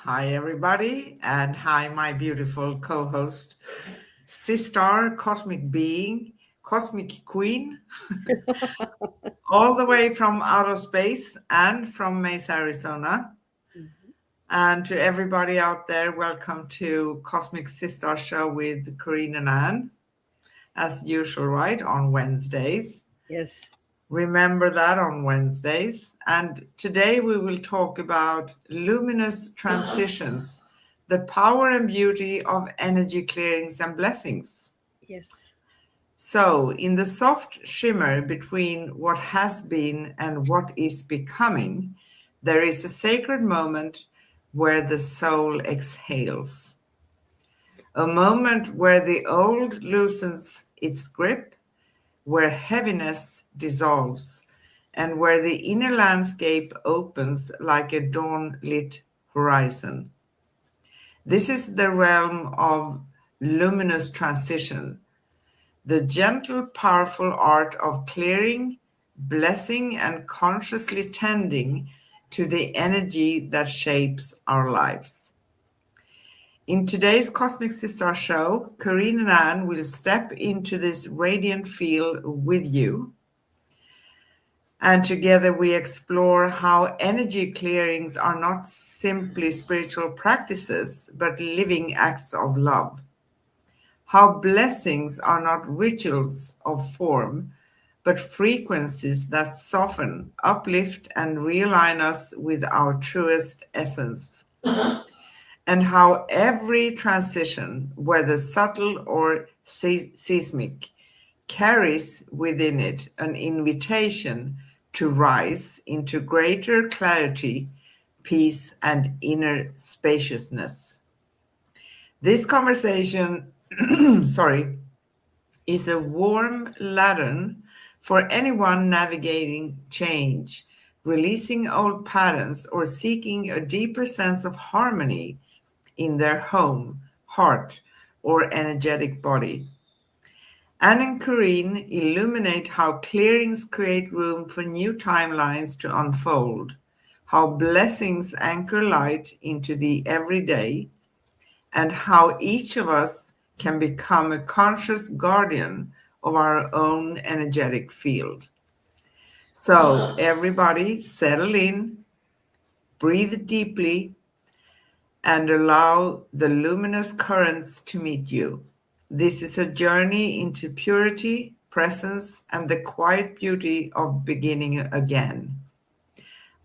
Hi, everybody, and hi, my beautiful co host, Sis-Star, cosmic being, cosmic queen, all the way from outer space and from Mesa, Arizona. Mhm. And to everybody out there, welcome to Cosmic Sis-Star Show with Corinne and Anne, as usual, right, on Wednesdays. Yes. Remember that on Wednesdays. And today we will talk about luminous transitions, the power and beauty of energy clearings and blessings. Yes. So, in the soft shimmer between what has been and what is becoming, there is a sacred moment where the soul exhales. A moment where the old loosens its grip, where heaviness dissolves, and where the inner landscape opens like a dawn lit horizon. This is the realm of luminous transition, the gentle, powerful art of clearing, blessing, and consciously tending to the energy that shapes our lives. In today's Cosmic Sister show, Corinne and Anne will step into this radiant field with you. And together we explore how energy clearings are not simply spiritual practices, but living acts of love. How blessings are not rituals of form, but frequencies that soften, uplift, and realign us with our truest essence. And how every transition, whether subtle or seismic, carries within it an invitation to rise into greater clarity, peace, and inner spaciousness. This conversation, sorry, is a warm ladder for anyone navigating change, releasing old patterns, or seeking a deeper sense of harmony in their home, heart, or energetic body. Anne and Corinne illuminate how clearings create room for new timelines to unfold, how blessings anchor light into the everyday, and how each of us can become a conscious guardian of our own energetic field. So, everybody, settle in, breathe deeply, and allow the luminous currents to meet you. This is a journey into purity, presence, and the quiet beauty of beginning again.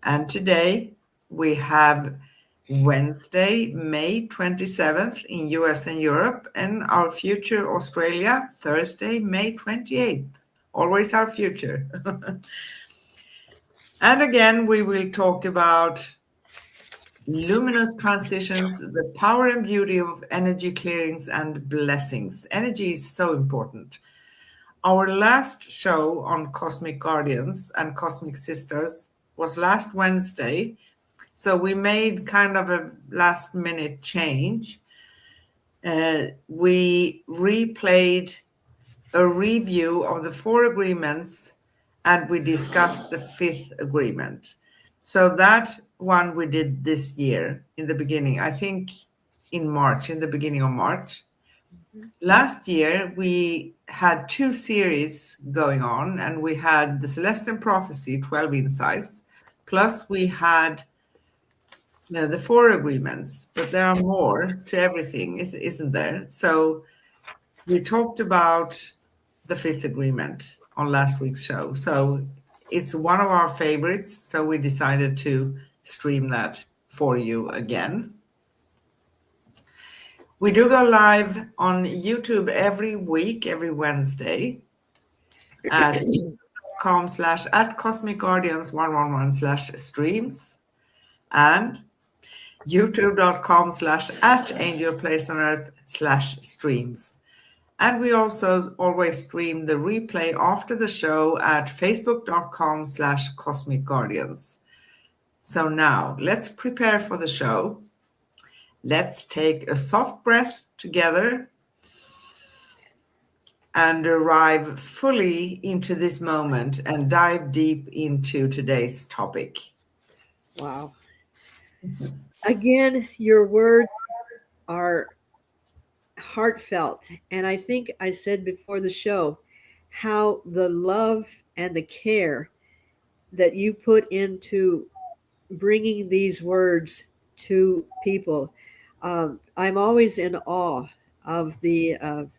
And today we have Wednesday, May 27th in US and Europe, and our future Australia, Thursday, May 28th. Always our future. And again, we will talk about luminous transitions, the power and beauty of energy clearings and blessings. Energy is so important. Our last show on Cosmic Guardians and Cosmic Sisters was last Wednesday. So we made kind of a last minute change. We replayed a review of the four agreements and we discussed the fifth agreement. So that one we did this year in the beginning, I think in March, in the beginning of March. Mhm. Last year, we had two series going on, and we had the Celestial Prophecy, 12 Insights, plus we had the four agreements, but there are more to everything, isn't there? So we talked about the fifth agreement on last week's show. So it's one of our favorites. So we decided to stream that for you again. We do go live on YouTube every week, every Wednesday at youtube.com slash at Cosmic Guardians 111 slash streams and youtube.com slash at Angel Place on Earth slash streams. And we also always stream the replay after the show at facebook.com slash Cosmic Guardians. So now let's prepare for the show. Let's take a soft breath together and arrive fully into this moment and dive deep into today's topic. Wow. Again, your words are heartfelt. And I think I said before the show how the love and the care that you put into bringing these words to people. I'm always in awe of the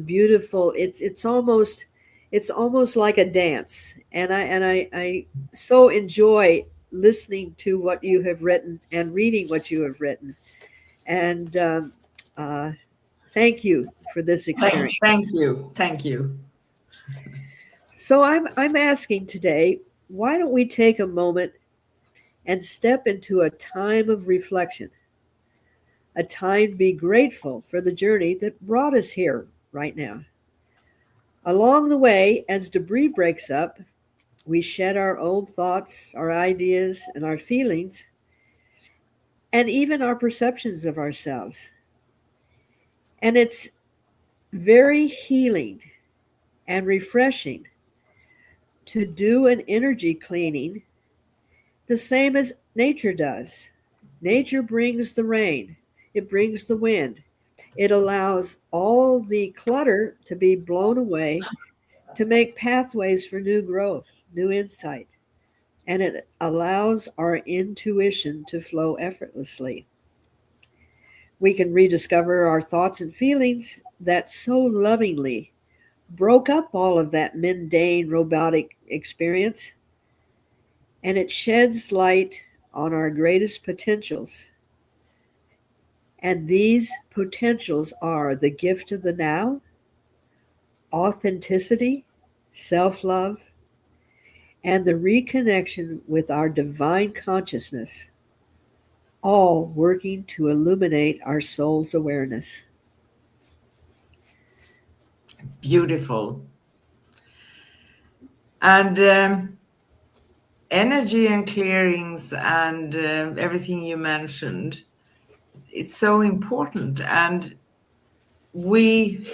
beautiful. It's almost like a dance, and I so enjoy listening to what you have written and reading what you have written. And uh, thank you for this Thank experience. you. Thank you. So I'm asking today, why don't we take a moment and step into a time of reflection, a time to be grateful for the journey that brought us here right now. Along the way, as debris breaks up, we shed our old thoughts, our ideas, and our feelings, and even our perceptions of ourselves. And it's very healing and refreshing to do an energy cleaning the same as nature does. Nature brings the rain, it brings the wind, it allows all the clutter to be blown away to make pathways for new growth, new insight, and it allows our intuition to flow effortlessly. We can rediscover our thoughts and feelings that so lovingly broke up all of that mundane robotic experience, and it sheds light on our greatest potentials. And these potentials are the gift of the now, authenticity, self love, and the reconnection with our divine consciousness, all working to illuminate our soul's awareness. Beautiful. And energy and clearings and everything you mentioned, it's so important. And we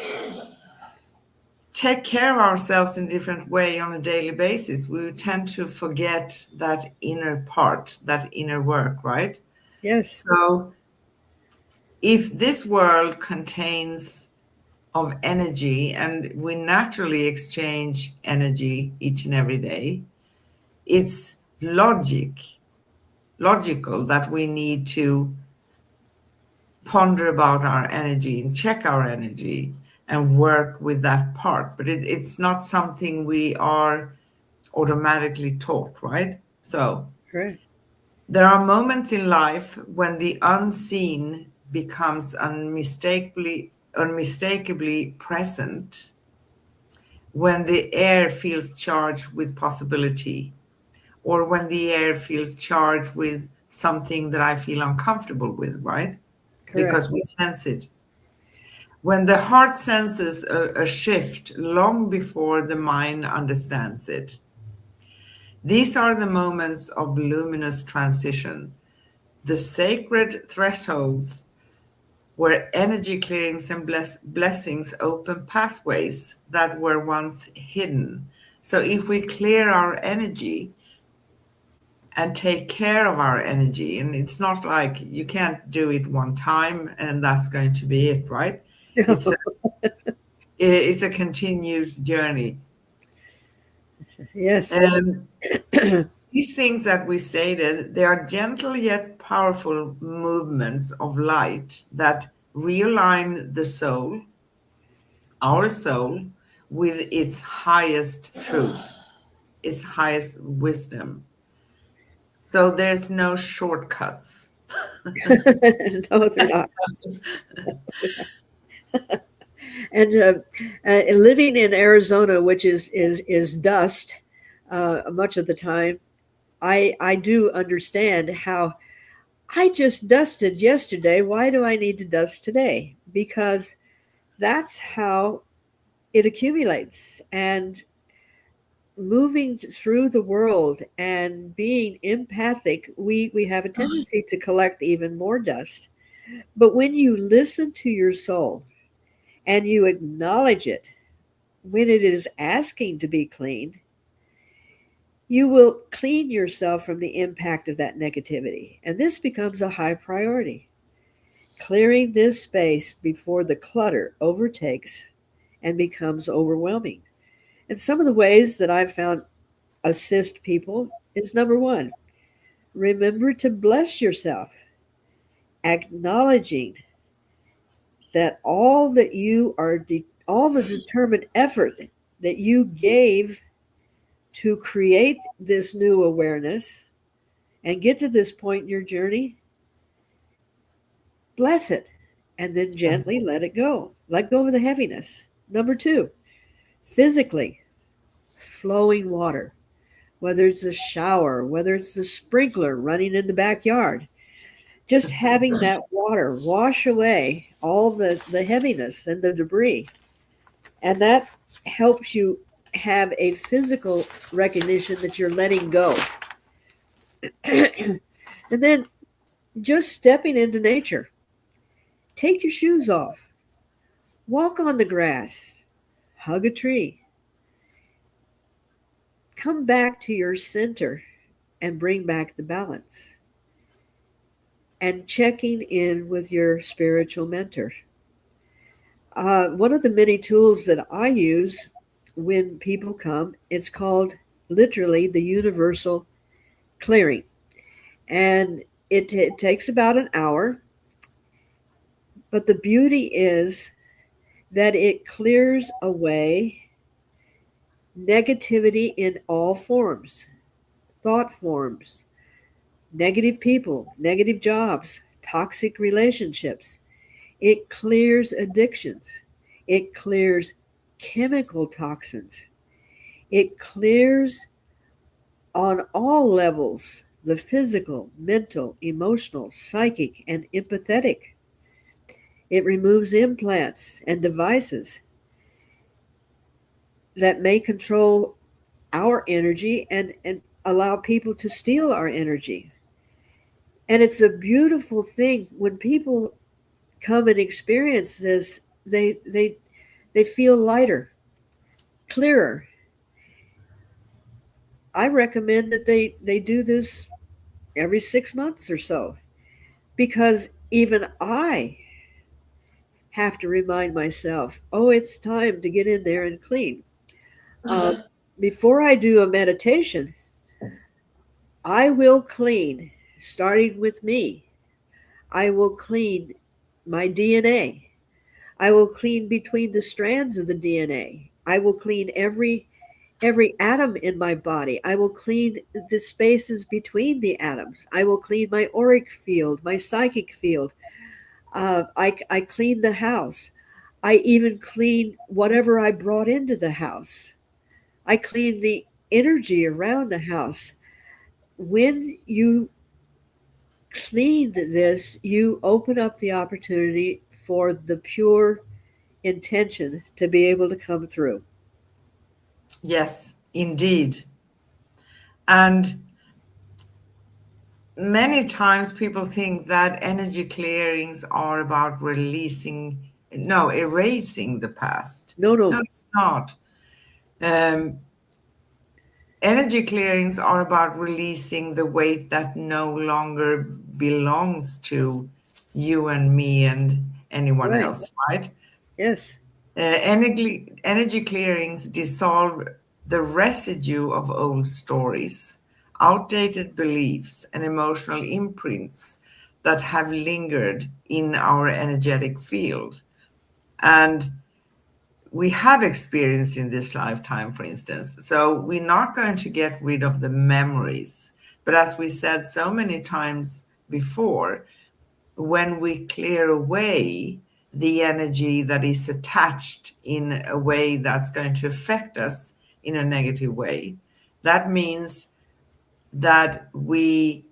take care of ourselves in different way on a daily basis. We tend to forget that inner part, that inner work, right? Yes, So if this world contains of energy and we naturally exchange energy each and every day, it's logical that we need to ponder about our energy and check our energy and work with that part. But it's not something we are automatically taught, right? So correct. there are moments in life when the unseen becomes unmistakably present, when the air feels charged with possibility, or when the air feels charged with something that I feel uncomfortable with, right? Correct. Because we sense it. When the heart senses a shift long before the mind understands it. These are the moments of luminous transition, the sacred thresholds where energy clearings and blessings open pathways that were once hidden. So if we clear our energy and take care of our energy, and it's not like you can't do it one time and that's going to be it, right? It's a, it's a continuous journey. Yes, And these things that we stated, they are gentle yet powerful movements of light that realign the soul, our soul, with its highest truth, its highest wisdom. So there's no shortcuts. no, they're not. And living in Arizona, which is dust much of the time, I do understand how I just dusted yesterday. Why do I need to dust today? Because that's how it accumulates. And moving through the world and being empathic, we have a tendency to collect even more dust. But when you listen to your soul and you acknowledge it when it is asking to be cleaned, you will clean yourself from the impact of that negativity. And this becomes a high priority. Clearing this space before the clutter overtakes and becomes overwhelming. And some of the ways that I've found assist people is number one, remember to bless yourself, acknowledging that all the determined effort that you gave to create this new awareness and get to this point in your journey, bless it and then Yes. gently let it go. Let go of the heaviness. Number two, physically, flowing water, whether it's a shower, whether it's a sprinkler running in the backyard, just having that water wash away all the heaviness and the debris. And that helps you have a physical recognition that you're letting go. And then just stepping into nature. Take your shoes off, walk on the grass, hug a tree, come back to your center and bring back the balance. And checking in with your spiritual mentor. One of the many tools that I use when people come, it's called literally the universal clearing. And it takes about an hour. But the beauty is that it clears away negativity in all forms, thought forms, negative people, negative jobs, toxic relationships. It clears addictions. It clears chemical toxins. It clears on all levels the physical, mental, emotional, psychic, and empathetic. It removes implants and devices that may control our energy and allow people to steal our energy. And it's a beautiful thing when people come and experience this, they feel lighter, clearer. I recommend that they do this every 6 months or so because even I have to remind myself, oh, it's time to get in there and clean. Uh, Before I do a meditation, I will clean, starting with me. I will clean my DNA. I will clean between the strands of the DNA. I will clean every atom in my body. I will clean the spaces between the atoms. I will clean my auric field, my psychic field. I clean the house. I even clean whatever I brought into the house. I clean the energy around the house. When you clean this, you open up the opportunity for the pure intention to be able to come through. Yes, indeed. And many times people think that energy clearings are about releasing, no, erasing the past. No, No, no, it's not. Um, Energy clearings are about releasing the weight that no longer belongs to you and me and anyone right. else, right? Yes, Energy clearings dissolve the residue of old stories, outdated beliefs, and emotional imprints that have lingered in our energetic field. And we have experience in this lifetime, for instance. So we're not going to get rid of the memories. But as we said so many times before, when we clear away the energy that is attached in a way that's going to affect us in a negative way, that means that we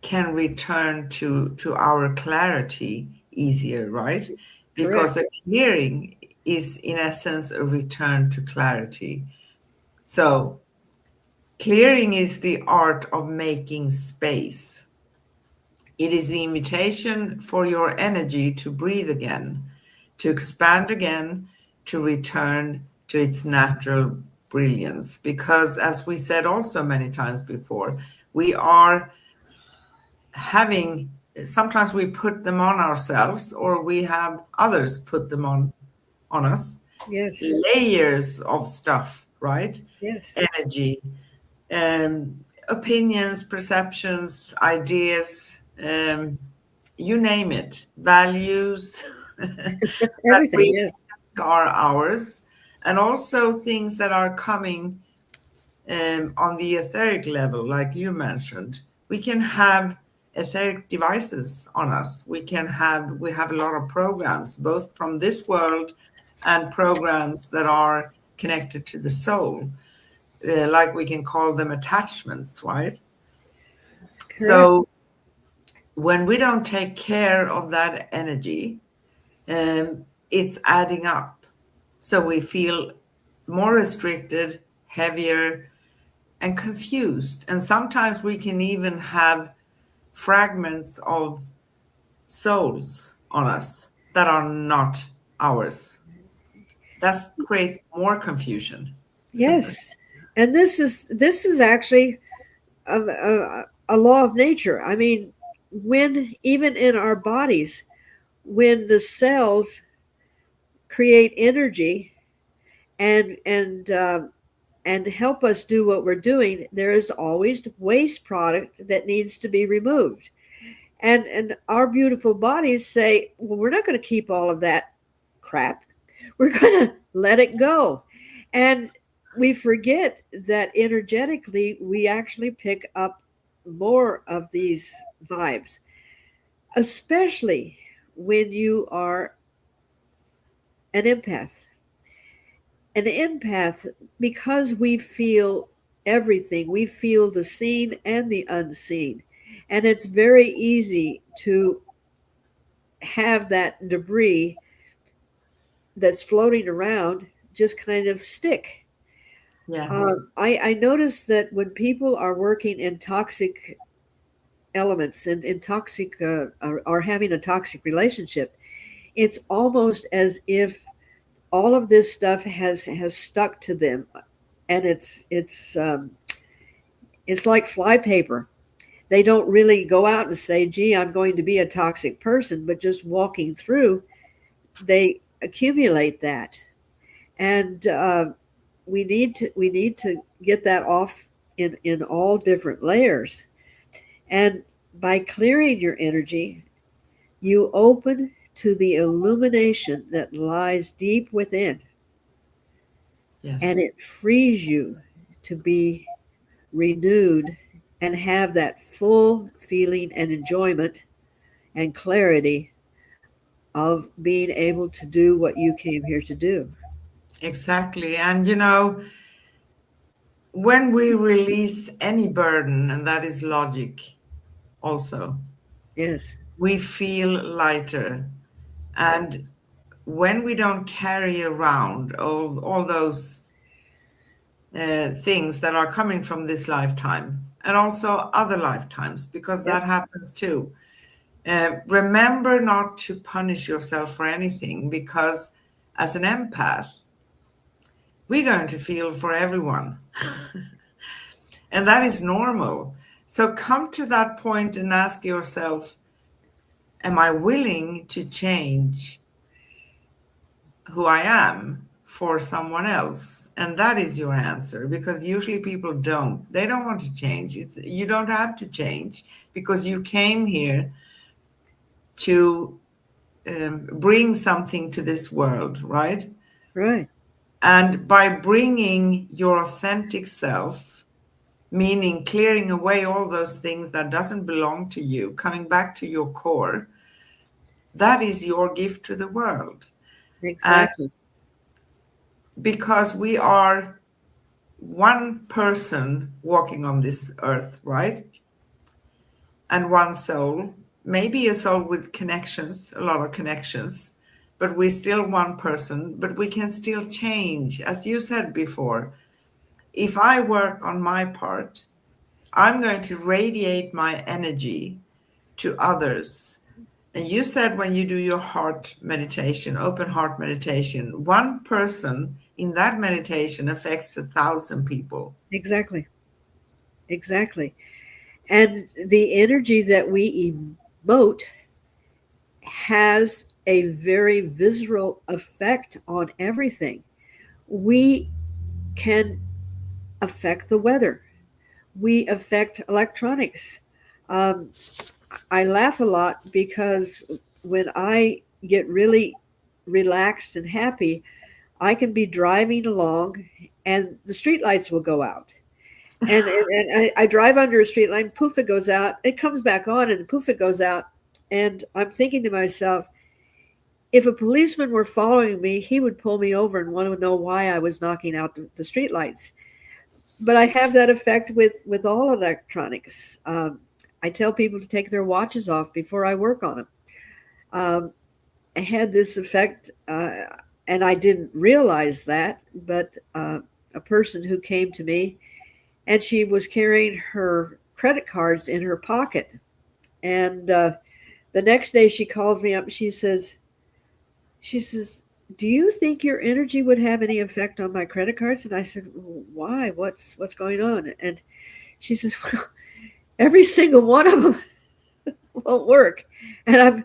can return to our clarity easier, right? Because correct. a clearing is in essence a return to clarity. So clearing is the art of making space. It is the invitation for your energy to breathe again, to expand again, to return to its natural brilliance, because as we said also many times before, we are having, sometimes we put them on ourselves or we have others put them on us, Yes. layers of stuff, right? Yes. Energy, opinions, perceptions, ideas, you name it, values that Everything. we Yes. are ours, and also things that are coming on the etheric level, like you mentioned. We can have etheric devices on us. We have a lot of programs, both from this world and programs that are connected to the soul, like we can call them attachments, right? Correct. So when we don't take care of that energy, it's adding up. So we feel more restricted, heavier, and confused. And sometimes we can even have fragments of souls on us that are not ours. That's create more confusion. Yes. And this is actually a law of nature. I mean, when even in our bodies, when the cells create energy and help us do what we're doing, there is always waste product that needs to be removed. And our beautiful bodies say, well, we're not going to keep all of that crap. We're going to let it go. And we forget that energetically, we actually pick up more of these vibes, especially when you are an empath. An empath, because we feel everything, we feel the seen and the unseen. And it's very easy to have that debris that's floating around just kind of stick. Yeah. I notice that when people are working in toxic elements and in toxic are having a toxic relationship, it's almost as if all of this stuff has stuck to them, and it's like flypaper. They don't really go out and say, "Gee, I'm going to be a toxic person," but just walking through, they accumulate that, and we need to get that off in all different layers. And by clearing your energy, you open to the illumination that lies deep within, and Yes. it frees you to be renewed and have that full feeling and enjoyment and clarity of being able to do what you came here to do. Exactly. And you know, when we release any burden, and that is logic also, Yes. we feel lighter. And when we don't carry around all those things that are coming from this lifetime and also other lifetimes, because Yep. that happens too. Remember not to punish yourself for anything, because as an empath, we're going to feel for everyone, and that is normal. So come to that point and ask yourself, am I willing to change who I am for someone else? And that is your answer, because usually people don't. They don't want to change. You don't have to change, because you came here to bring something to this world, right? Right. And by bringing your authentic self, meaning clearing away all those things that doesn't belong to you, coming back to your core, that is your gift to the world. And Exactly. because we are one person walking on this earth, right? And one soul, maybe a soul with connections, a lot of connections, but we're still one person, but we can still change. As you said before, if I work on my part, I'm going to radiate my energy to others. And you said when you do your heart meditation, open heart meditation, one person in that meditation affects 1,000 people. Exactly. Exactly. And the energy that we emote has a very visceral effect on everything. We can affect the weather, we affect electronics. Um, I laugh a lot because when I get really relaxed and happy, I can be driving along and the street lights will go out. And I drive under a street line, poof, it goes out. It comes back on, and poof, it goes out. And I'm thinking to myself, if a policeman were following me, he would pull me over and want to know why I was knocking out the street lights. But I have that effect with all electronics. I tell people to take their watches off before I work on them. Um, I had this effect, and I didn't realize that, but a person who came to me and she was carrying her credit cards in her pocket. And the next day she calls me up and she says, do you think your energy would have any effect on my credit cards? And I said, why? What's going on? And she says, well, every single one of them won't work. And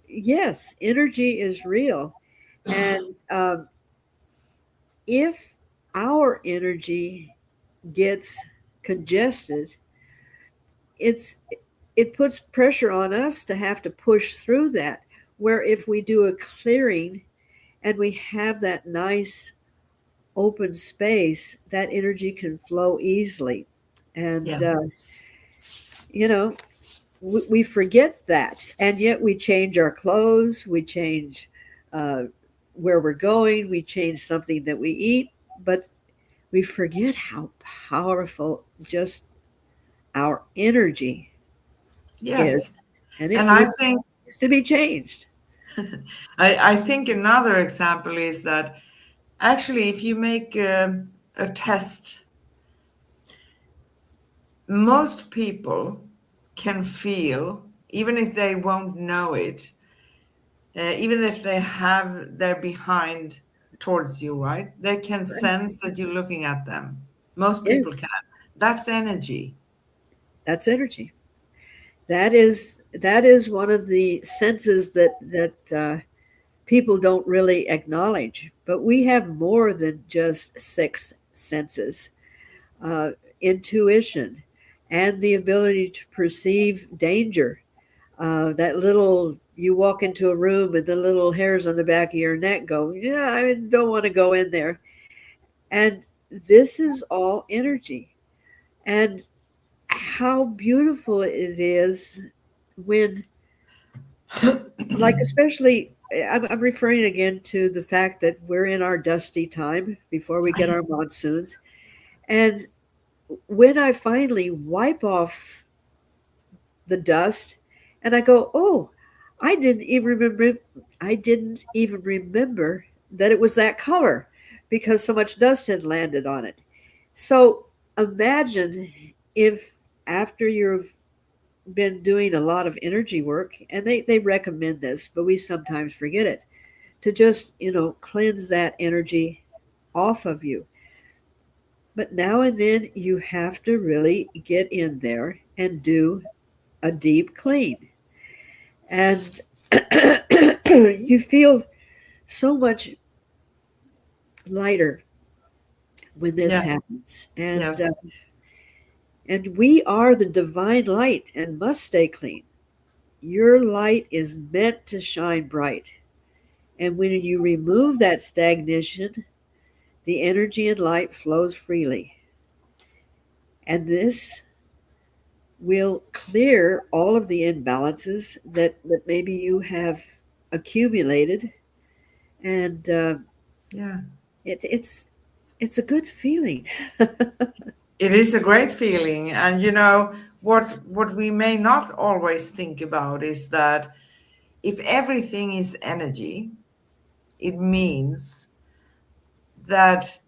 yes, energy is real. And if our energy gets congested, it's it puts pressure on us to have to push through that. Where if we do a clearing and we have that nice open space, that energy can flow easily. And Yes. you know, we forget that, and yet we change our clothes, we change uh, where we're going, we change something that we eat, but we forget how powerful just our energy Yes. is, and it And I needs think to be changed. I think another example is that actually, if you make a test, most people can feel, even if they won't know it, even if they have their behind towards you, right? They can Right. sense that you're looking at them. Most people Yes, can. That's energy. that's energy. That is one of the senses that people don't really acknowledge. But we have more than just six senses. Uh, Intuition and the ability to perceive danger. That little, you walk into a room and the little hairs on the back of your neck go, yeah, I don't want to go in there. And this is all energy. And how beautiful it is when, like, especially, I'm referring again to the fact that we're in our dusty time before we get our monsoons. And when I finally wipe off the dust and I go, oh, I didn't even remember I didn't even remember that it was that color because so much dust had landed on it. So imagine if after you've been doing a lot of energy work, and they recommend this, but we sometimes forget it, to just, cleanse that energy off of you. But now and then you have to really get in there and do a deep clean. And you feel so much lighter when this Yes. happens. And Yes. and we are the divine light and must stay clean. Your light is meant to shine bright. And when you remove that stagnation, the energy and light flows freely. And this will clear all of the imbalances that maybe you have accumulated. And Yeah. it's a good feeling. It is a great feeling. And what we may not always think about is that if everything is energy, it means that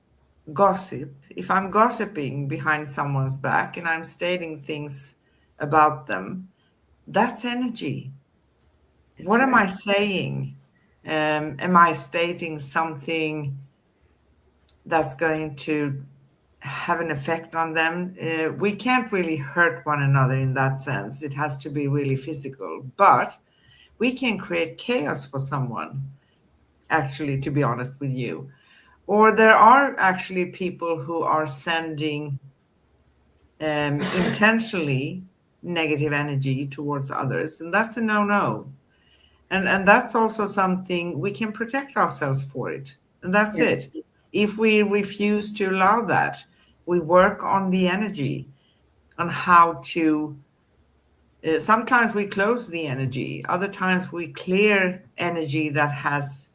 gossip, if I'm gossiping behind someone's back and I'm stating things about them, that's energy. What That's am right. I saying? Am I stating something that's going to have an effect on them. We can't really hurt one another in that sense. It has to be really physical. But we can create chaos for someone, actually, to be honest with you. Or there are actually people who are sending intentionally negative energy towards others, and that's a no-no. And that's also something we can protect ourselves for it. And that's Yes. it. If we refuse to allow that, we work on the energy, on how to. Sometimes we close the energy, other times we clear energy that has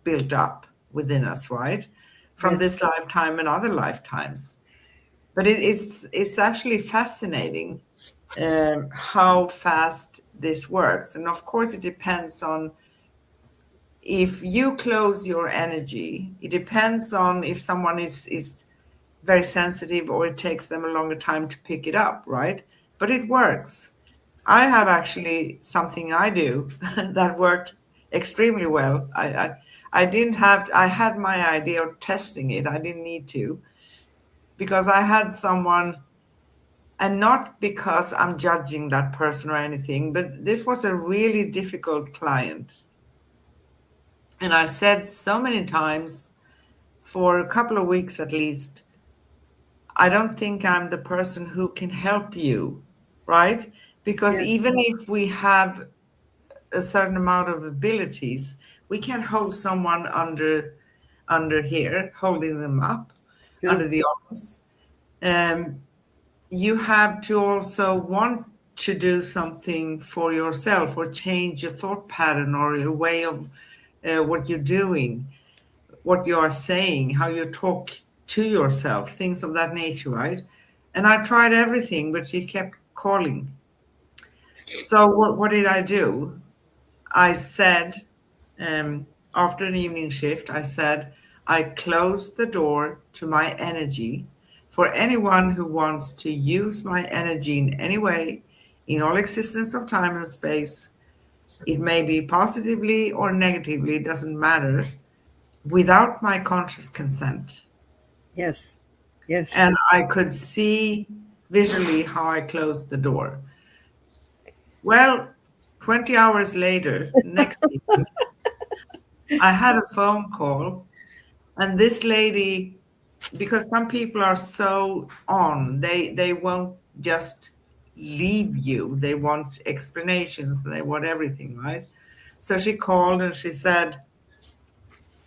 built up within us, right? From Yes. this lifetime and other lifetimes. But it's actually fascinating how fast this works. And of course, it depends on if you close your energy, it depends on if someone is very sensitive or it takes them a longer time to pick it up, right? But it works. I have actually something I do that worked extremely well. I didn't have, I had my idea of testing it. I didn't need to because I had someone, and not because I'm judging that person or anything, but this was a really difficult client. And I said so many times, for a couple of weeks at least, I don't think I'm the person who can help you, right? Because Yes. even if we have a certain amount of abilities, we can hold someone under here, holding them up No. under the arms. Um, you have to also want to do something for yourself or change your thought pattern or your way of what you're doing, what you are saying, how you talk to yourself, things of that nature, right? And I tried everything, but she kept calling. So what did I do? I said, after an evening shift, I said, I close the door to my energy for anyone who wants to use my energy in any way, in all existence of time and space. It may be positively or negatively, it doesn't matter, without my conscious consent. Yes. Yes. And I could see visually how I closed the door. Well, 20 hours later, next evening, I had a phone call, and this lady, because some people are so on, they won't just leave you. They want explanations, they want everything, right? So she called and she said,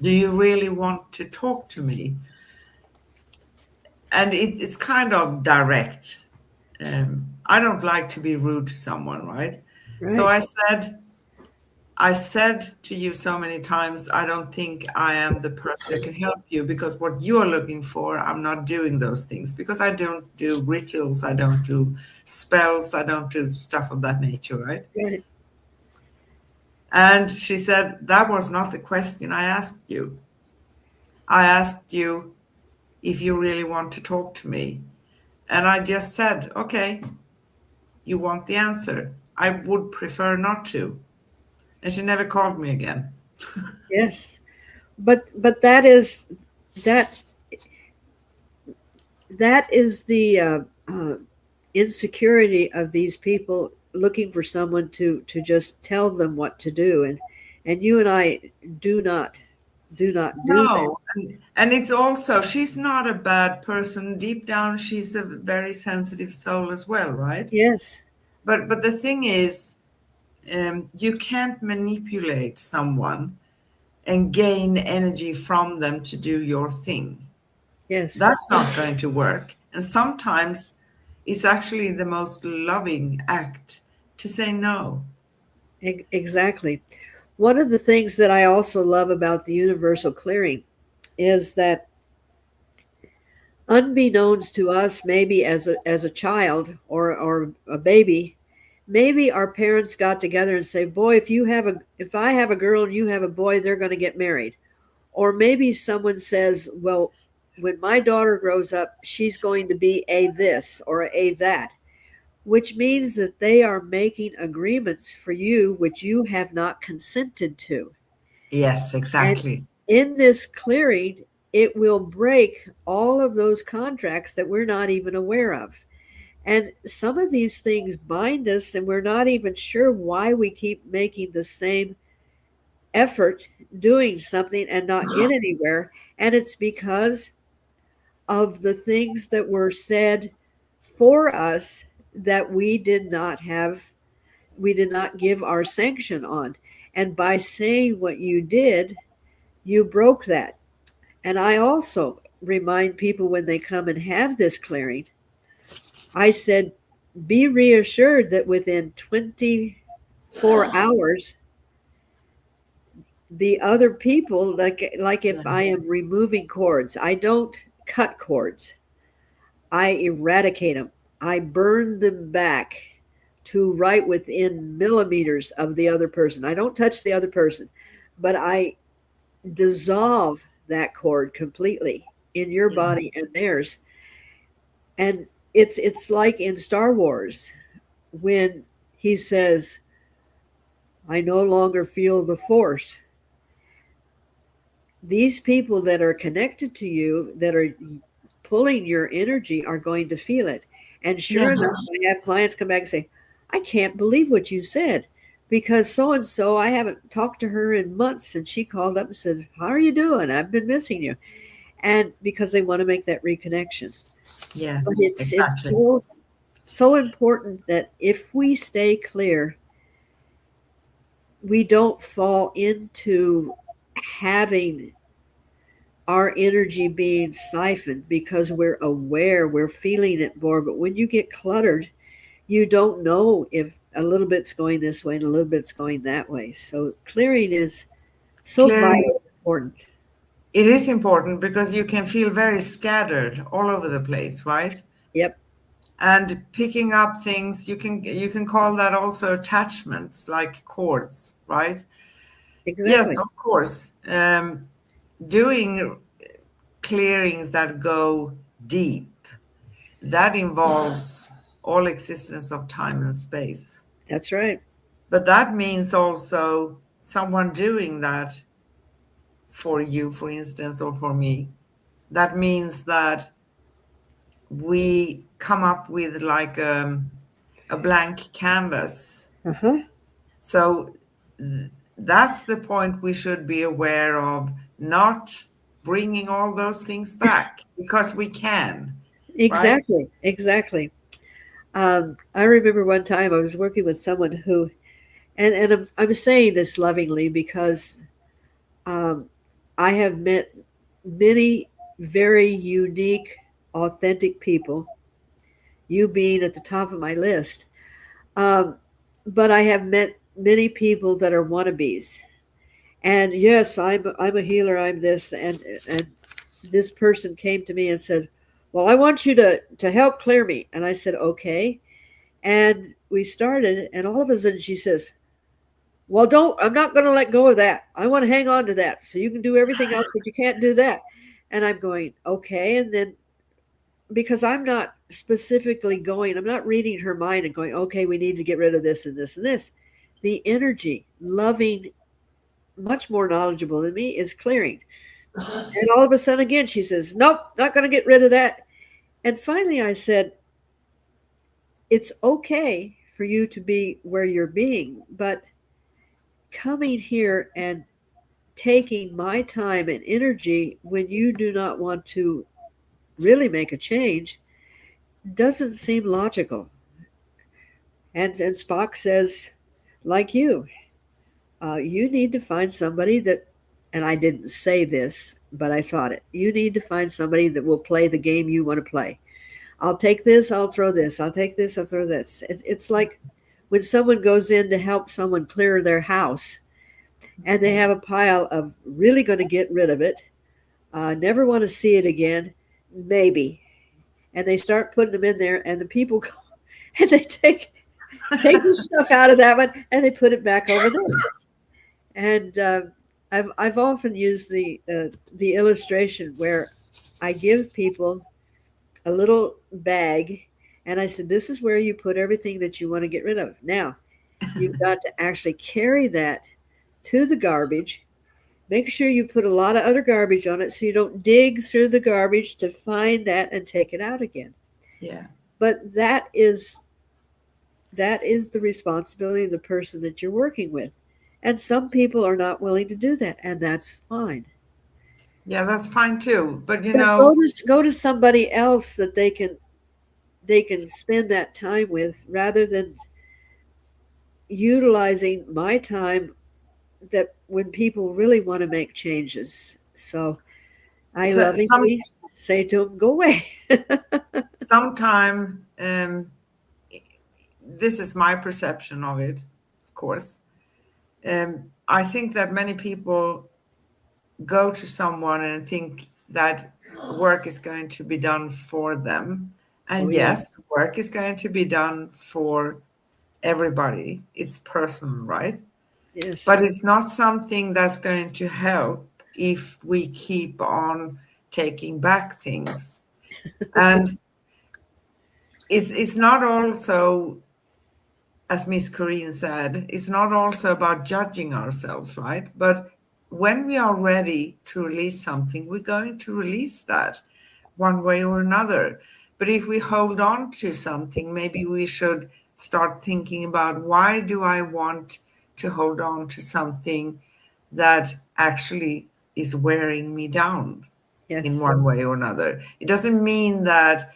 "Do you really want to talk to me?" And it's kind of direct. I don't like to be rude to someone, right? So Right. I said to you so many times, I don't think I am the person who can help you because what you are looking for, I'm not doing those things because I don't do rituals, I don't do spells, I don't do stuff of that nature, right? Right. And she said, that was not the question I asked you. I asked you if you really want to talk to me. And I just said, okay, you want the answer. I would prefer not to. And she never called me again. Yes. But that is that that is the insecurity of these people looking for someone to just tell them what to do, and you and I do not do that. No, and it's also, she's not a bad person. Deep down, she's a very sensitive soul as well, right? Yes. But the thing is, you can't manipulate someone and gain energy from them to do your thing. Yes. That's not going to work. And sometimes it's actually the most loving act to say no. Exactly. One of the things that I also love about the universal clearing is that, unbeknownst to us, maybe as a child or a baby, maybe our parents got together and say, boy, if I have a girl and you have a boy, they're going to get married. Or maybe someone says, well, when my daughter grows up, she's going to be a this or a that, which means that they are making agreements for you which you have not consented to. Yes, And exactly. in this clearing, it will break all of those contracts that we're not even aware of. And some of these things bind us, and we're not even sure why we keep making the same effort doing something and not get anywhere. And it's because of the things that were said for us that we did not give our sanction on. And by saying what you did, you broke that. And I also remind people when they come and have this clearing, I said, be reassured that within 24 hours, the other people, like if I am removing cords, I don't cut cords. I eradicate them. I burn them back to right within millimeters of the other person. I don't touch the other person, but I dissolve that cord completely in your Yeah. body and theirs. And it's like in Star Wars when he says, I no longer feel the force. These people that are connected to you, that are pulling your energy, are going to feel it. And sure Yeah. enough, I have clients come back and say, I can't believe what you said because so and so, I haven't talked to her in months. And she called up and said, how are you doing? I've been missing you. And because they want to make that reconnection. Yeah. But it's Exactly. so important that if we stay clear, we don't fall into having our energy being siphoned because we're aware, we're feeling it more. But when you get cluttered, you don't know if a little bit's going this way and a little bit's going that way. So clearing is so Clearing, vitally important. it is important because you can feel very scattered all over the place, right? Yep, And picking up things, you can call that also attachments like cords, right? Yes, exactly. of course. Doing clearings that go deep, that involves all existence of time and space. That's right. But that means also someone doing that for you, for instance, or for me. That means that we come up with like a blank canvas. Uh huh. So that's the point we should be aware of, not bringing all those things back because we can, right? Exactly. Exactly. I remember one time I was working with someone who, and I'm saying this lovingly because um, I have met many very unique, authentic people, you being at the top of my list. Um, but I have met many people that are wannabes. And yes, I'm a healer. I'm this, and this person came to me and said, "Well, I want you to help clear me." And I said, "Okay." And we started, and all of a sudden she says, "Well, don't. I'm not going to let go of that. I want to hang on to that. So you can do everything else, but you can't do that." And I'm going, "Okay." And then because I'm not specifically going, I'm not reading her mind and going, "Okay, we need to get rid of this and this and this." The energy, loving, much more knowledgeable than me, is clearing. And all of a sudden, again, she says, "Nope, not going to get rid of that." And finally, I said, "It's okay for you to be where you're being, but coming here and taking my time and energy when you do not want to really make a change doesn't seem logical." And Spock says, like you need to find somebody that, and I didn't say this, but I thought it, you need to find somebody that will play the game you want to play. I'll take this, I'll throw this, I'll take this, I'll throw this. It's like when someone goes in to help someone clear their house and they have a pile of really going to get rid of it, never want to see it again, maybe. And they start putting them in there, and the people go and they take the stuff out of that one and they put it back over there. And I've often used the illustration where I give people a little bag, and I said, "This is where you put everything that you want to get rid of. Now, you've got to actually carry that to the garbage, Make sure you put a lot of other garbage on it so you don't dig through the garbage to find that and take it out again. Yeah. But that is the responsibility of the person that you're working with. And some people are not willing to do that, and that's fine. Yeah, that's fine too. But But go to somebody else that they can spend that time with rather than utilizing my time that when people really want to make changes. So I so, lovingly say to them, go away. sometime, this is my perception of it, of course. I think that many people go to someone and think that work is going to be done for them. Oh, And yeah. yes, work is going to be done for everybody. It's personal, right? Yes. But it's not something that's going to help if we keep on taking back things. And it's not also, as Miss Corrine said, it's not also about judging ourselves, right? But when we are ready to release something, we're going to release that one way or another. But if we hold on to something, maybe we should start thinking about, why do I want to hold on to something that actually is wearing me down in Yes. one way or another? It doesn't mean that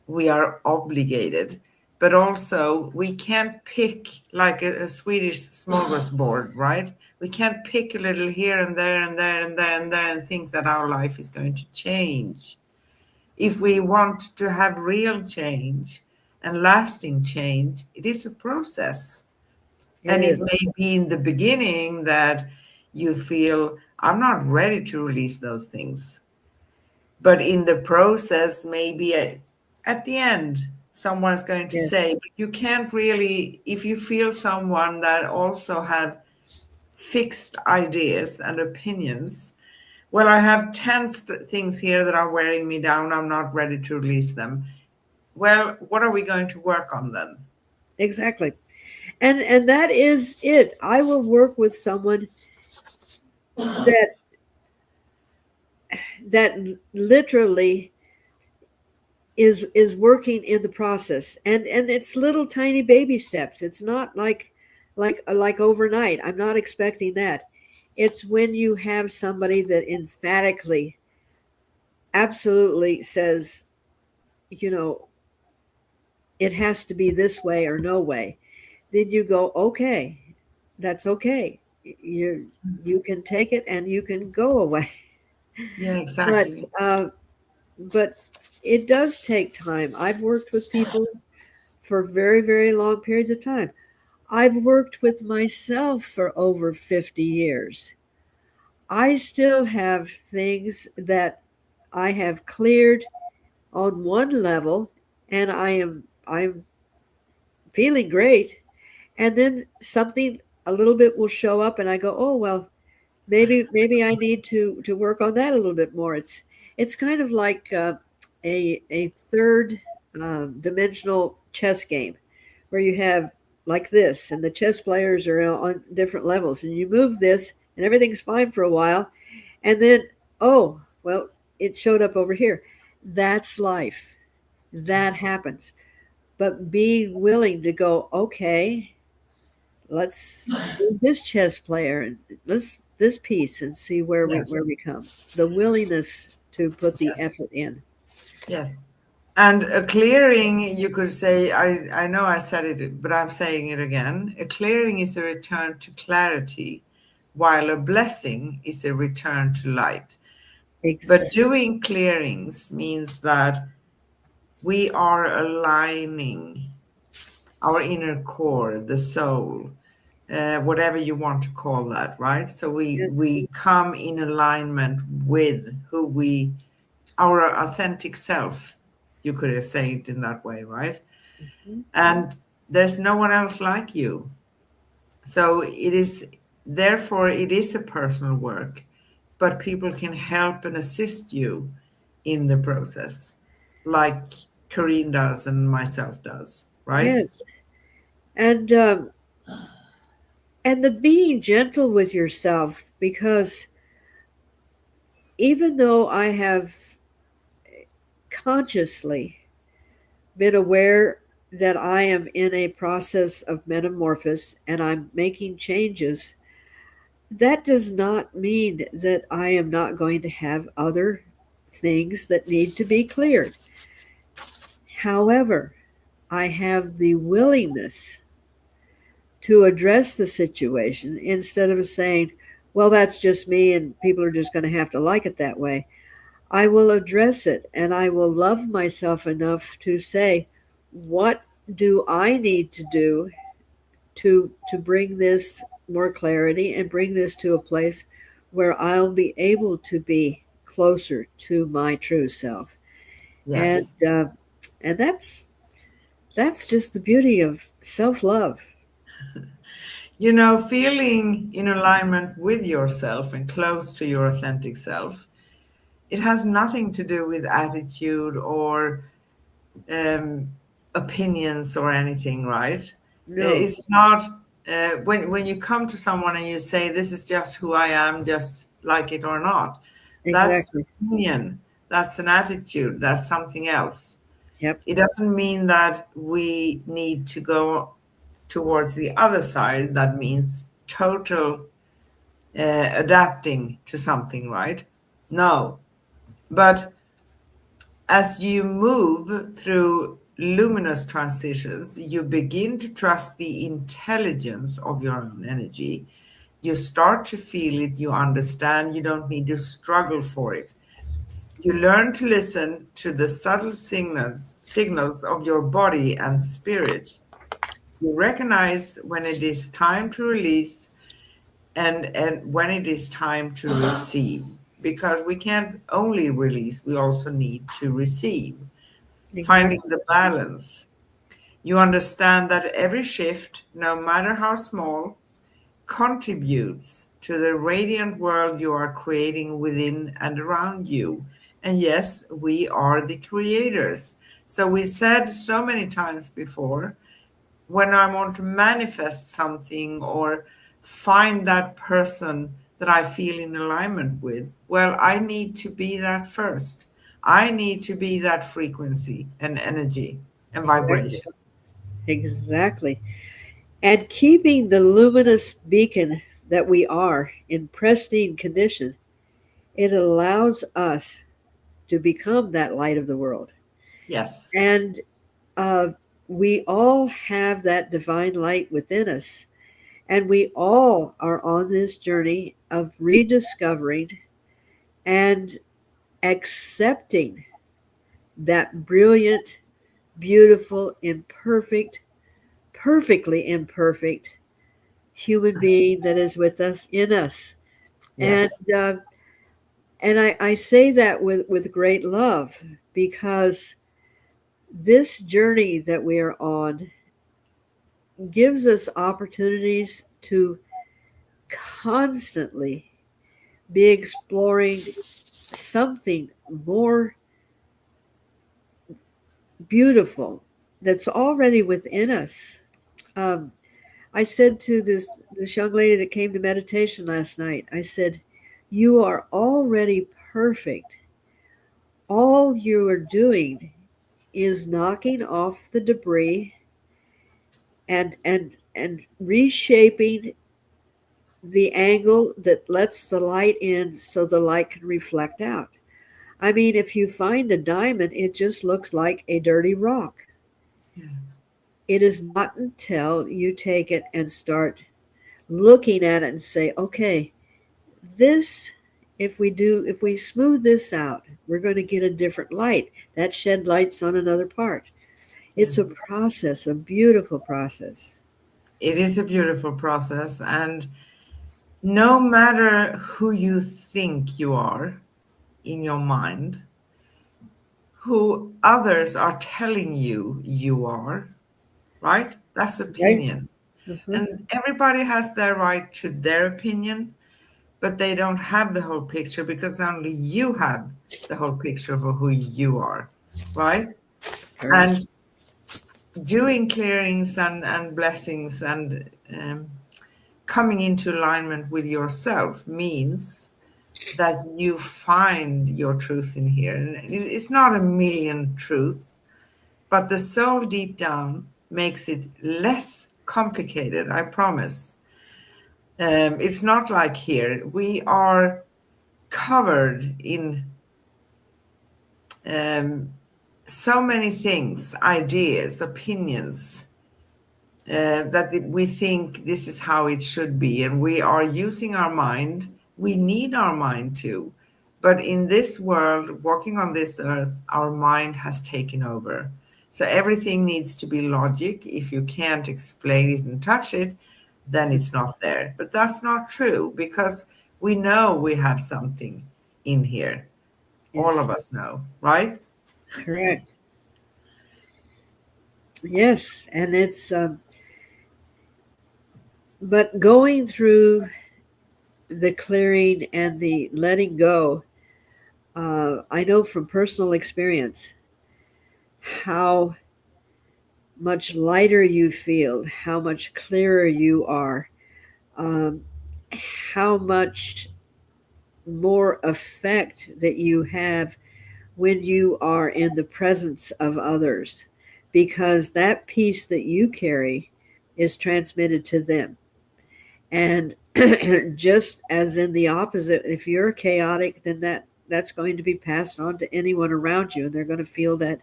we are obligated, but also we can't pick like a Swedish smorgasbord, right? We can't pick a little here and there and there and there and there and think that our life is going to change. If we want to have real change and lasting change, it is a process. It And it is. may be in the beginning that you feel, I'm not ready to release those things. But in the process, maybe at the end, someone's going to Yes. say, but you can't really, if you feel someone that also have fixed ideas and opinions, well, I have 10 things here that are wearing me down. I'm not ready to release them. Well, what are we going to work on then? Exactly. And that is it. I will work with someone that that literally is working in the process, and it's little tiny baby steps. It's not like overnight. I'm not expecting that. It's when you have somebody that emphatically absolutely says, you know, it has to be this way or no way, then you go, okay, that's okay. You can take it and you can go away. Yeah, But exactly. but it does take time. I've worked with people for very, very long periods of time. I've worked with myself for over 50 years. I still have things that I have cleared on one level, and I'm feeling great. And then something a little bit will show up and I go, "Oh, well, maybe I need to work on that a little bit more." It's kind of like a third dimensional chess game where you have like this, and the chess players are on different levels, and you move this, and everything's fine for a while, and then oh, well, it showed up over here. That's life. That Yes. happens. But being willing to go, okay, let's move this chess player and let's this piece and see where we Yes. where we come. The willingness to put the Yes. effort in. Yes. And a clearing, you could say, I know I said it, but I'm saying it again. A clearing is a return to clarity, while a blessing is a return to light. But Ex- doing clearings means that we are aligning our inner core, the soul, whatever you want to call that, right? So yes. we come in alignment with who we, our authentic self. You could say it in that way, right? Mhm. And there's no one else like you. So it is, therefore, it is a personal work, but people can help and assist you in the process, like Corrine does and myself does, right? Yes. And and the being gentle with yourself because even though I have consciously been aware that I am in a process of metamorphosis and I'm making changes, that does not mean that I am not going to have other things that need to be cleared. However, I have the willingness to address the situation instead of saying, well, that's just me and people are just going to have to like it that way. I will address it and I will love myself enough to say, what do I need to do to bring this more clarity and bring this to a place where I'll be able to be closer to my true self. And Yes. and that's just the beauty of self-love. Feeling in alignment with yourself and close to your authentic self, it has nothing to do with attitude or um, opinions or anything, right? No, It's not when you come to someone and you say, "This is just who I am, just like it or not." That's exactly. opinion. That's an attitude. That's something else. Yep, It doesn't mean that we need to go towards the other side. That means total adapting to something, right? No, but as you move through luminous transitions, you begin to trust the intelligence of your own energy. You start to feel it, you understand, you don't need to struggle for it. You learn to listen to the subtle signals of your body and spirit. You recognize when it is time to release and when it is time to receive. Because we can't only release, we also need to receive. Finding exactly. the balance. You understand that every shift, no matter how small, contributes to the radiant world you are creating within and around you. And yes, we are the creators. So we said so many times before, when I want to manifest something or find that person that I feel in alignment with, well, I need to be that first. I need to be that frequency and energy and Exactly. vibration. Exactly. And keeping the luminous beacon that we are in pristine condition, it allows us to become that light of the world. Yes, And uh, we all have that divine light within us. And we all are on this journey of rediscovering and accepting that brilliant, beautiful, imperfect, perfectly imperfect human being that is with us in us. And yes, uh, and I say that with great love because this journey that we are on gives us opportunities to constantly be exploring something more beautiful that's already within us. Um, I said to this young lady that came to meditation last night, I said, "You are already perfect. All you are doing is knocking off the debris and reshaping the angle that lets the light in so the light can reflect out." I mean, if you find a diamond, it just looks like a dirty rock. yeah, It is not until you take it and start looking at it and say, okay, this, if we smooth this out, we're going to get a different light. That shed lights on another part. yeah. It's a process, a beautiful process. It is a beautiful process. And no matter who you think you are in your mind, who others are telling you you are, right? That's Right? opinions. Uh-huh. And everybody has their right to their opinion, but they don't have the whole picture because only you have the whole picture for who you are, right? Correct. And doing clearings and blessings and coming into alignment with yourself means that you find your truth in here. And it's not a million truths, but the soul deep down makes it less complicated, I promise. It's not like here. We are covered in so many things, ideas, opinions, that we think this is how it should be, and we are using our mind. We need our mind too. But in this world, walking on this earth, our mind has taken over. So everything needs to be logic. If you can't explain it and touch it, then it's not there. But that's not true because we know we have something in here. All Yes. of us know, right? Correct. Yes, and it's but going through the clearing and the letting go, I know from personal experience how much lighter you feel, how much clearer you are, um, how much more effect that you have when you are in the presence of others, because that peace that you carry is transmitted to them. And just as in the opposite, if you're chaotic, then that's going to be passed on to anyone around you, and they're going to feel that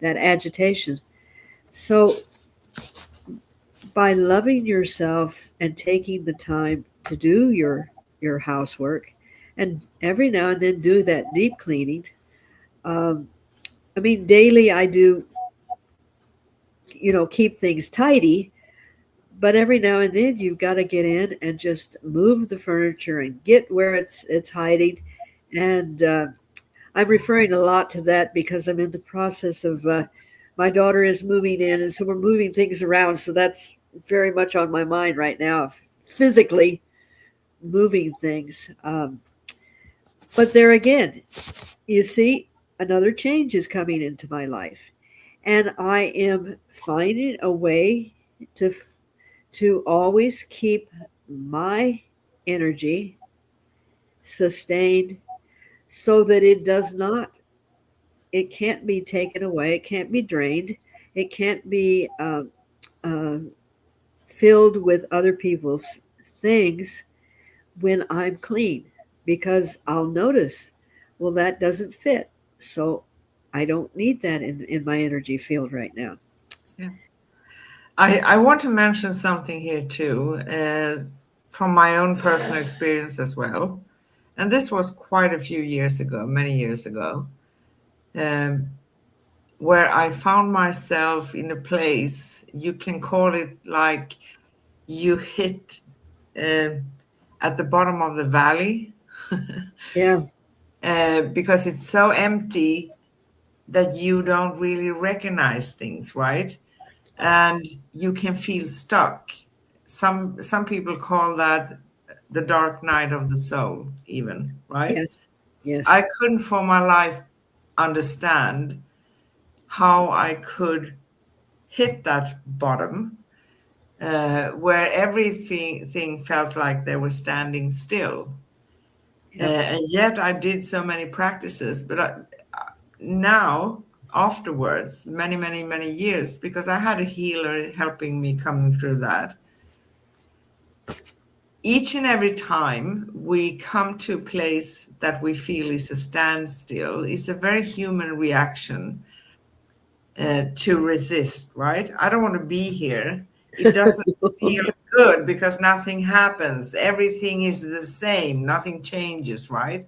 agitation. So by loving yourself and taking the time to do your housework, and every now and then do that deep cleaning. Um, I mean, daily I do, keep things tidy, but every now and then you've got to get in and just move the furniture and get where it's hiding. And I'm referring a lot to that because I'm in the process of my daughter is moving in, and so we're moving things around. So that's very much on my mind right now, physically moving things. But there again, you see, another change is coming into my life, and I am finding a way to to always keep my energy sustained so that it can't be taken away, it can't be drained, it can't be uh, filled with other people's things when I'm clean, because I'll notice, well, that doesn't fit. So I don't need that in my energy field right now. Yeah. I want to mention something here too, from my own personal experience as well. And this was quite a few years ago, many years ago, um, where I found myself in a place, you can call it like you hit uh, at the bottom of the valley, Yeah. because it's so empty that you don't really recognize things, right? And you can feel stuck. Some people call that the dark night of the soul, even, right? Yes. Yes. I couldn't for my life understand how I could hit that bottom, where everything thing felt like they were standing still. Yep. And yet I did so many practices, but now afterwards, many, many, many years, because I had a healer helping me coming through that. Each and every time we come to a place that we feel is a standstill, it's a very human reaction, to resist, right? I don't want to be here. It doesn't feel good because nothing happens. Everything is the same, nothing changes, right?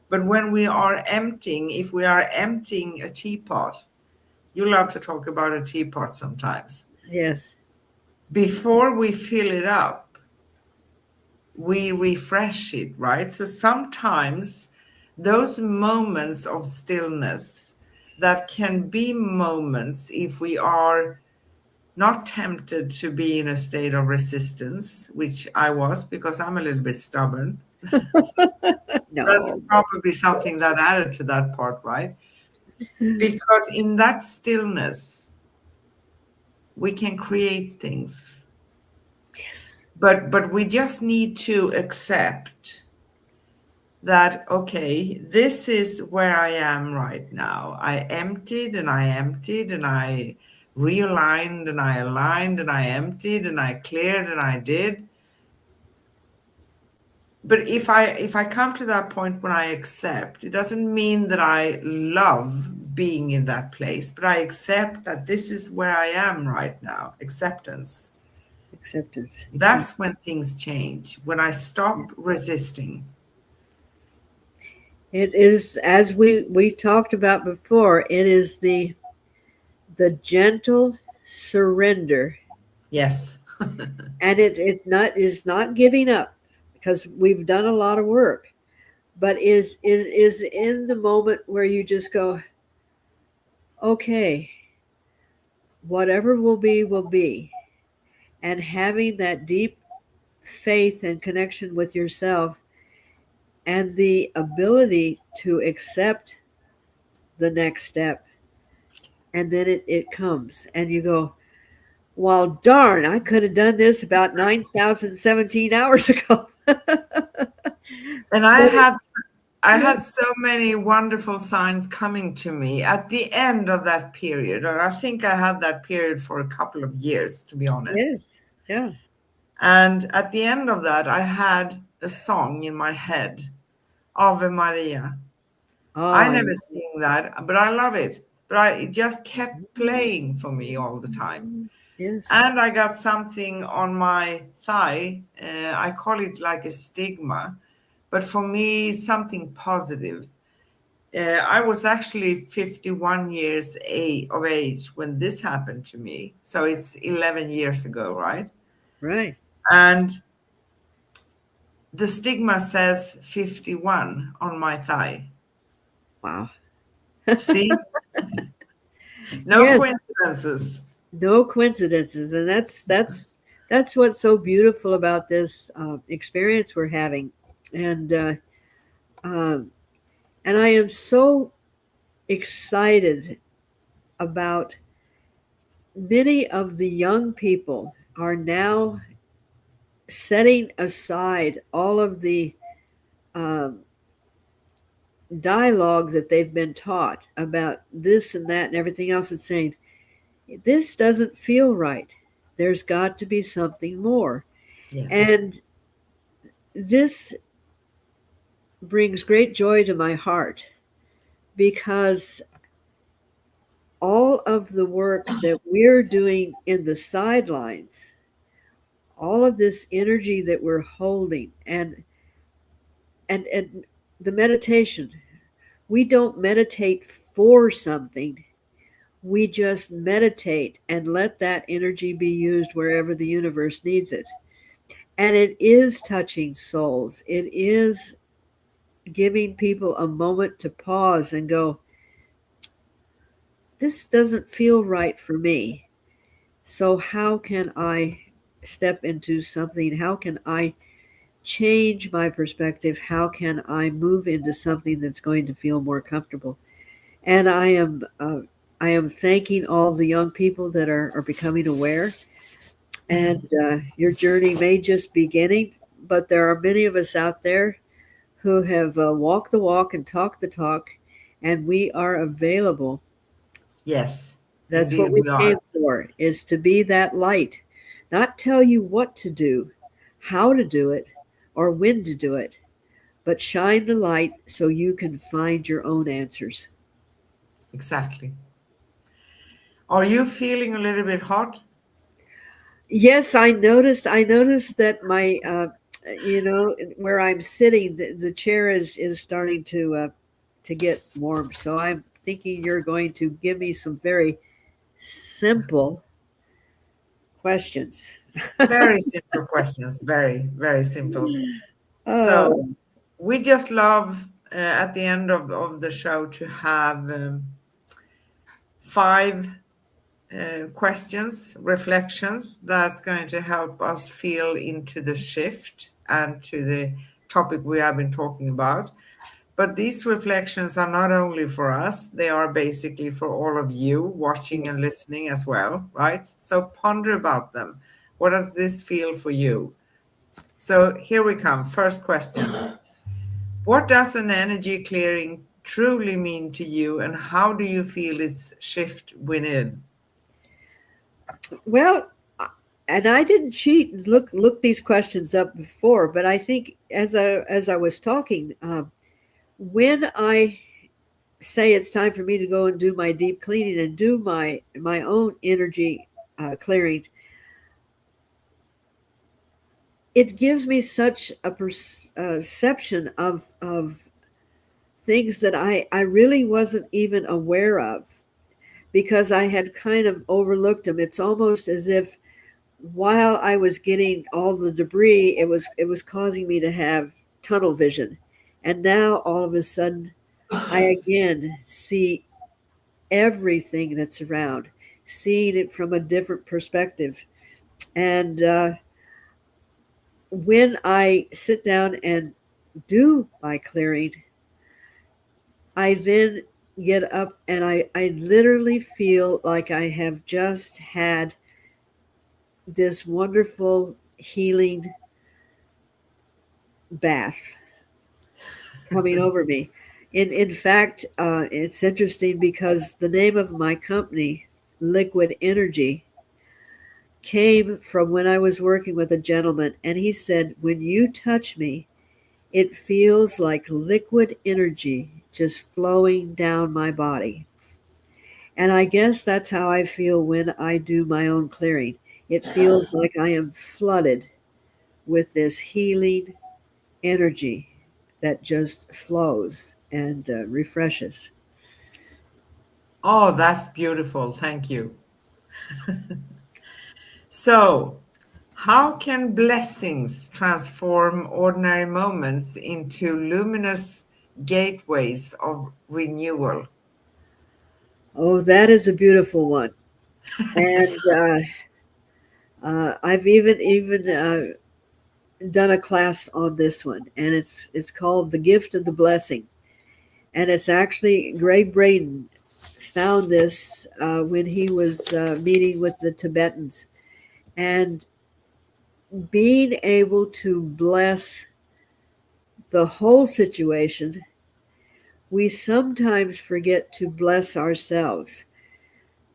But when we are emptying, if we are emptying a teapot, you love to talk about a teapot sometimes. Yes. Before we fill it up, we refresh it, right? So sometimes those moments of stillness, that can be moments if we are not tempted to be in a state of resistance, which I was because I'm a little bit stubborn. That's No. probably something that added to that part, right? Because in that stillness, we can create things. Yes. but we just need to accept that, okay, this is where I am right now. I emptied and I emptied and I realigned and I aligned and I emptied and I cleared and I did. But if I come to that point when I accept, it doesn't mean that I love being in that place, but I accept that this is where I am right now. Acceptance. Acceptance. Exactly. That's when things change, when I stop resisting. It is, as we talked about before, it is the gentle surrender, Yes. and it not is not giving up because we've done a lot of work, but is in the moment where you just go, okay, whatever will be, and having that deep faith and connection with yourself and the ability to accept the next step, and then it comes and you go, well, darn, I could have done this about 9,017 hours ago. But And it, I yeah, had so many wonderful signs coming to me at the end of that period. Or I think I had that period for a couple of years, to be honest. yes, yeah. And at the end of that, I had a song in my head, Ave Maria. Oh, I I never love it. sing that, but I love it. But it just kept playing for me all the time. Yes, And I got something on my thigh. I call it like a stigma, but for me, something positive. I was actually 51 of age when this happened to me. So it's 11 years ago, right? right. And the stigma says 51 on my thigh. Wow. See? No Yes, coincidences. no coincidences, and that's what's so beautiful about this experience we're having, and um, and I am so excited about many of the young people are now setting aside all of the um, dialogue that they've been taught about this and that and everything else and saying, this doesn't feel right. There's got to be something more. Yes. And this brings great joy to my heart because all of the work that we're doing in the sidelines, all of this energy that we're holding, and the meditation, we don't meditate for something. We just meditate and let that energy be used wherever the universe needs it. And it is touching souls. It is giving people a moment to pause and go, this doesn't feel right for me. So, how can I step into something? How can I change my perspective? How can I move into something that's going to feel more comfortable? And I am thanking all the young people that are becoming aware. And your journey may just be beginning, but there are many of us out there who have walked the walk and talked the talk, and we are available. Yes. That's what Indeed, we we are. came for, is to be that light, not tell you what to do, how to do it, or when to do it, but shine the light so you can find your own answers. Exactly. Are you feeling a little bit hot? Yes, I noticed that my where I'm sitting, the chair is starting to get warm. So I'm thinking you're going to give me some very simple questions. Very simple questions. Very, very simple. So Oh, we just love at the end of the show to have five questions, reflections that's going to help us feel into the shift and to the topic we have been talking about. But these reflections are not only for us, they are basically for all of you watching and listening as well, right? So ponder about them. What does this feel for you? So here we come. First question. What does an energy clearing truly mean to you, and how do you feel its shift within? Well, and I didn't cheat and look these questions up before, but I think as I was talking, when I say it's time for me to go and do my deep cleaning and do my own energy clearing, it gives me such a perception of things that I really wasn't even aware of because I had kind of overlooked them. It's almost as if while I was getting all the debris, it was causing me to have tunnel vision. And now all of a sudden I again see everything that's around, seeing it from a different perspective. And when I sit down and do my clearing, I then get up and I literally feel like I have just had this wonderful healing bath coming over me. In fact, it's interesting because the name of my company, Liquid Energy, came from when I was working with a gentleman, and he said, "When you touch me, it feels like liquid energy just flowing down my body." And I guess that's how I feel when I do my own clearing. It feels like I am flooded with this healing energy that just flows and refreshes. Oh, that's beautiful. Thank you. So, how can blessings transform ordinary moments into luminous gateways of renewal? Oh, that is a beautiful one. And I've even done a class on this one, and it's called "The Gift of the Blessing," and it's actually Greg Braden found this when he was meeting with the Tibetans, and being able to bless the whole situation, we sometimes forget to bless ourselves.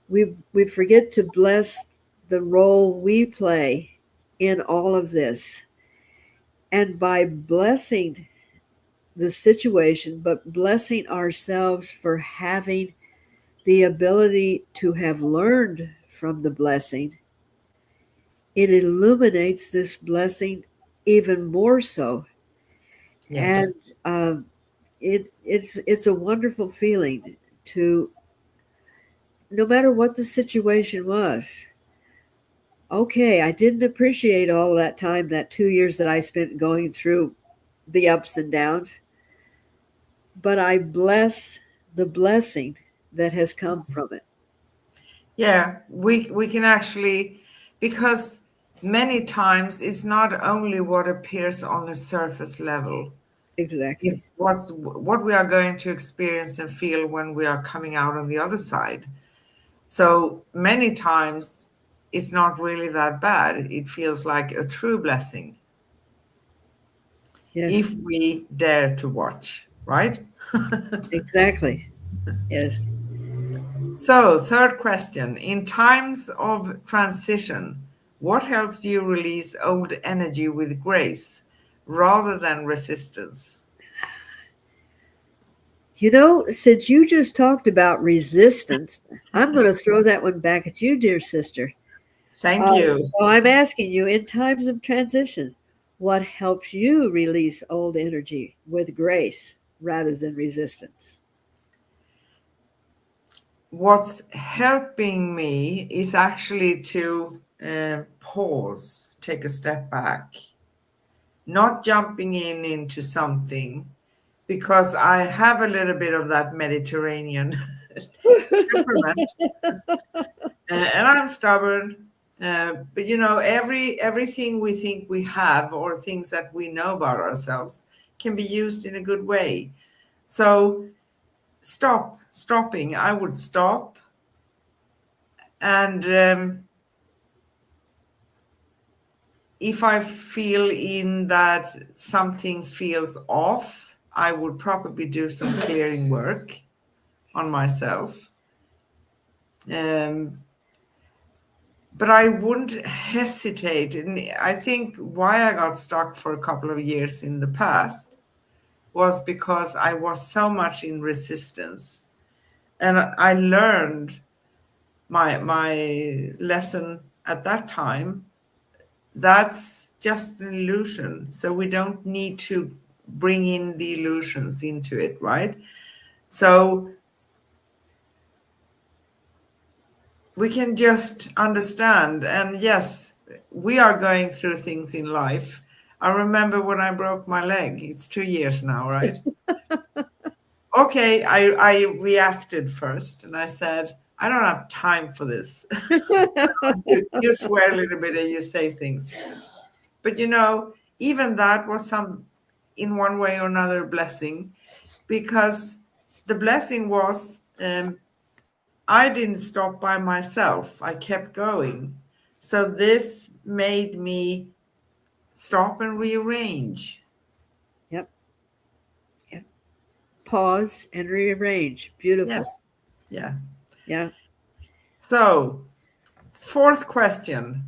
We forget to bless the role we play in all of this. And by blessing the situation, but blessing ourselves for having the ability to have learned from the blessing, it illuminates this blessing even more so. Yes. And it's a wonderful feeling to, no matter what the situation was. Okay, I didn't appreciate all that time, that 2 years that I spent going through the ups and downs, but I bless the blessing that has come from it. Yeah, we can actually, because many times it's not only what appears on the surface level, Exactly. it's what we are going to experience and feel when we are coming out on the other side. So many times it's not really that bad. It feels like a true blessing if Yes, we dare to watch, right? exactly. Yes. So, third question. In times of transition, what helps you release old energy with grace rather than resistance? Since you just talked about resistance, I'm going to throw that one back at you, dear sister. Thank you. So I'm asking you, in times of transition, what helps you release old energy with grace rather than resistance? What's helping me is actually to pause, take a step back, not jumping into something because I have a little bit of that Mediterranean temperament, and I'm stubborn. But everything we think we have or things that we know about ourselves can be used in a good way. So stopping. I would stop and if I feel in that something feels off, I would probably do some clearing work on myself. Um, but I wouldn't hesitate. And I think why I got stuck for a couple of years in the past was because I was so much in resistance. And I learned my lesson at that time. That's just an illusion. So we don't need to bring in the illusions into it, right? So we can just understand. And yes, we are going through things in life. I remember when I broke my leg. It's 2 years now, right? Okay, I reacted first and I said, I don't have time for this. You swear a little bit and you say things. But even that was some, in one way or another, blessing, because the blessing was I didn't stop by myself. I kept going. So this made me stop and rearrange. Yep. Yep. Pause and rearrange. Beautiful. Yes. Yeah. Yeah. So, fourth question.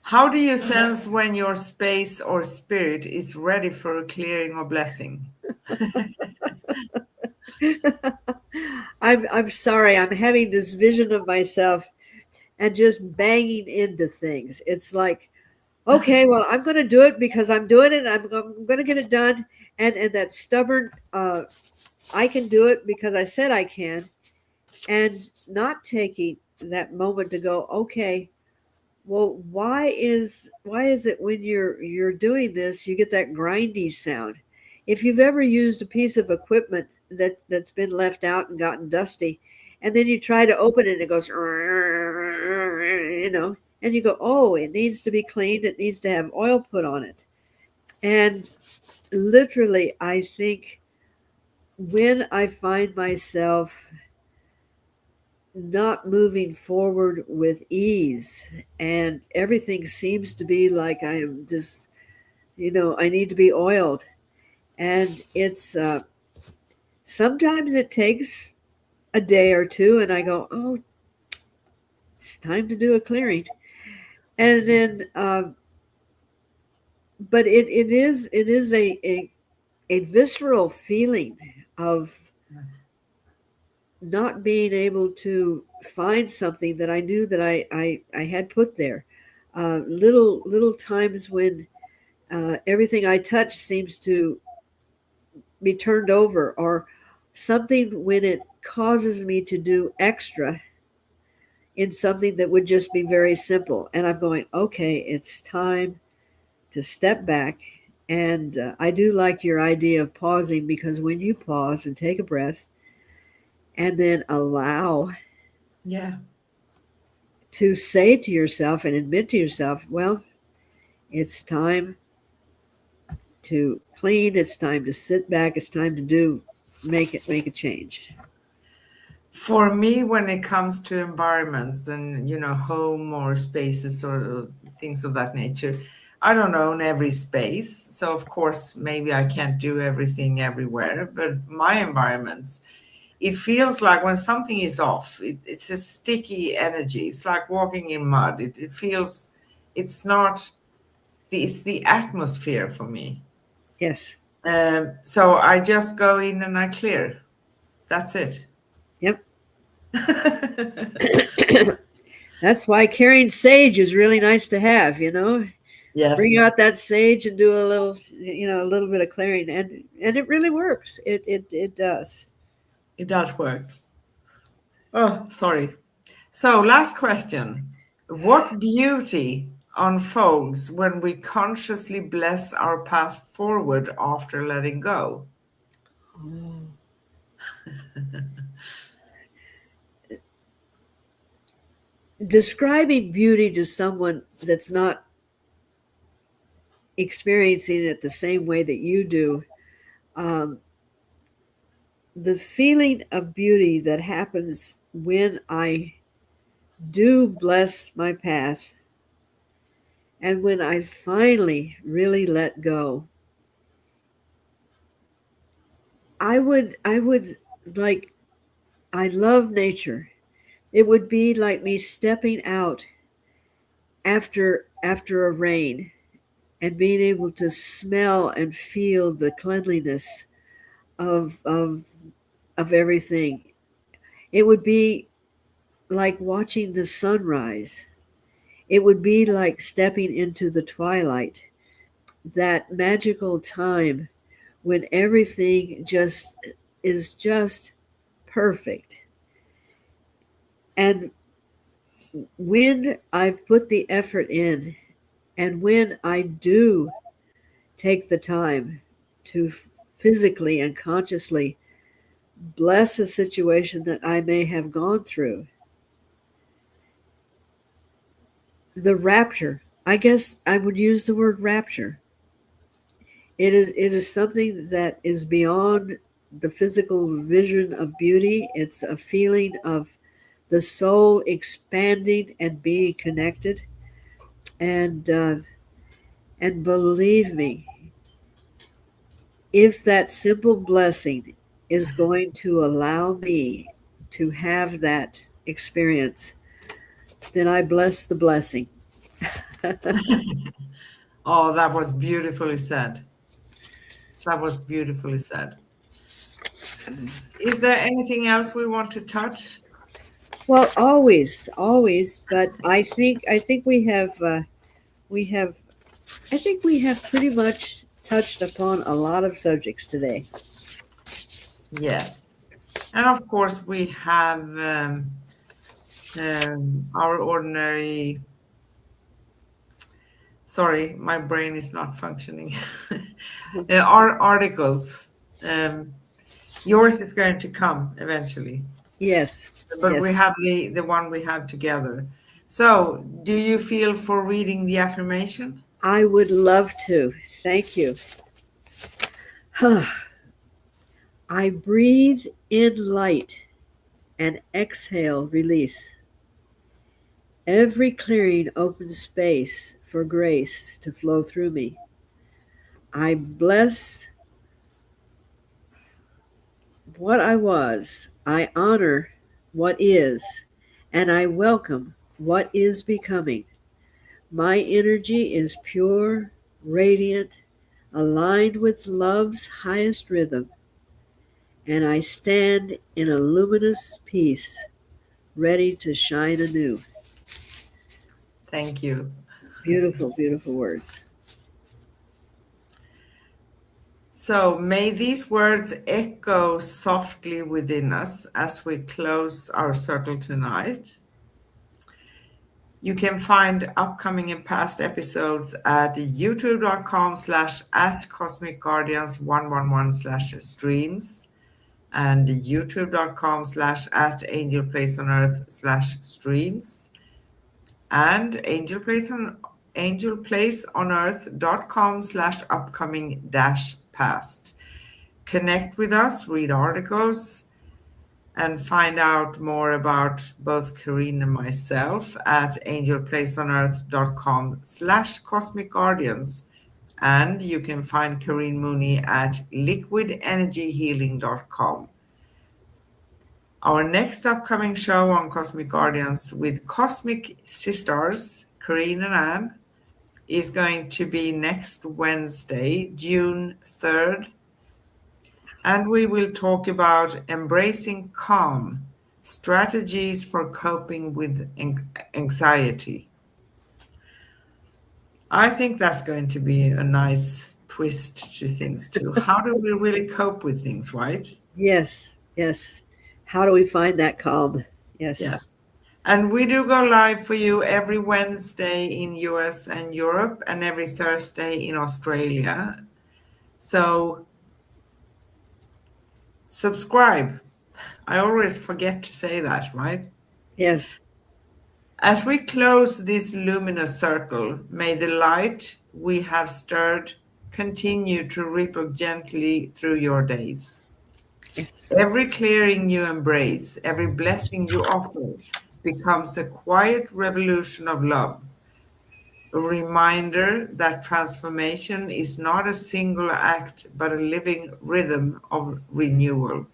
How do you sense when your space or spirit is ready for a clearing or blessing? I'm sorry. I'm having this vision of myself and just banging into things. It's like, okay, well, I'm going to do it because I'm doing it. I'm going to get it done. And that stubborn, I can do it because I said I can, and not taking that moment to go, okay, well, why is it when you're doing this you get that grindy sound? If you've ever used a piece of equipment that's been left out and gotten dusty, and then you try to open it and it goes, and you go, oh, it needs to be cleaned, it needs to have oil put on it. And literally, I think when I find myself not moving forward with ease and everything seems to be like I am just, I need to be oiled. And it's sometimes it takes a day or two and I go, oh, it's time to do a clearing. And then but it is a visceral feeling of not being able to find something that I knew that I had put there. Little times when everything I touch seems to be turned over, or something when it causes me to do extra in something that would just be very simple. And I'm going, okay, it's time to step back. And I do like your idea of pausing, because when you pause and take a breath and then allow Yeah. to say to yourself and admit to yourself, well, it's time to clean, it's time to sit back, it's time to make a change. For me, when it comes to environments and, home or spaces or things of that nature, I don't own every space. So, of course, maybe I can't do everything everywhere, but my environments, it feels like when something is off, it's a sticky energy. It's like walking in mud. It feels, it's not, it's the atmosphere for me. Yes. So I just go in and I clear. That's it. Yep. That's why carrying sage is really nice to have. Bring Yes, out that sage and do a little bit of clearing, and it really works. It does. it does work. Oh, sorry. So, last question. What beauty unfolds when we consciously bless our path forward after letting go? Describing beauty to someone that's not experiencing it the same way that you do, um, the feeling of beauty that happens when I do bless my path And when I finally really let go, I would like, I love nature. It would be like me stepping out after a rain and being able to smell and feel the cleanliness of of of everything. It would be like watching the sunrise. It would be like stepping into the twilight, that magical time when everything just is just perfect. And when I've put the effort in, and when I do take the time to physically and consciously bless a situation that I may have gone through, the rapture, I guess I would use the word rapture. It is something that is beyond the physical vision of beauty. It's a feeling of the soul expanding and being connected. And believe me, if that simple blessing is going to allow me to have that experience, then I bless the blessing. Oh, that was beautifully said. That was beautifully said. Is there anything else we want to touch? Well, always, but I think we have I think we have pretty much touched upon a lot of subjects today. Yes. And of course, we have our ordinary. Sorry, my brain is not functioning. Our articles. Um, Yours is going to come eventually, Yes, but we yes, have the one we have together. So, do you feel for reading the affirmation? I would love to. Thank you. I breathe in light and exhale release. Every clearing opens space for grace to flow through me. I bless what I was, I honor what is, and I welcome what is becoming. My energy is pure, radiant, aligned with love's highest rhythm, and I stand in a luminous peace, ready to shine anew. Thank you. Beautiful, beautiful words. So, may these words echo softly within us as we close our circle tonight. You can find upcoming and past episodes at youtube.com/ at Cosmic Guardians 111 slash streams and youtube.com/ at Angel Place on Earth slash streams and angelplaceonearth.com/ upcoming dash past. Connect with us, read articles, and find out more about both Karine and myself at angelplaceonearth.com/ cosmic guardians. And you can find Karine Mooney at liquidenergyhealing.com. Our next upcoming show on Cosmic Guardians with Cosmic Sis-Stars, Karine and Anne, is going to be next Wednesday, June 3rd. And we will talk about embracing calm, strategies for coping with anxiety. I think that's going to be a nice twist to things too. How do we really cope with things, right? Yes, yes. How do we find that calm? Yes, Yes. And we do go live for you every Wednesday in US and Europe and every Thursday in Australia. So subscribe. I always forget to say that, right? yes, As we close this luminous circle, may the light we have stirred continue to ripple gently through your days. yes. Every clearing you embrace, every blessing you offer, becomes a quiet revolution of love, a reminder that transformation is not a single act but a living rhythm of renewal.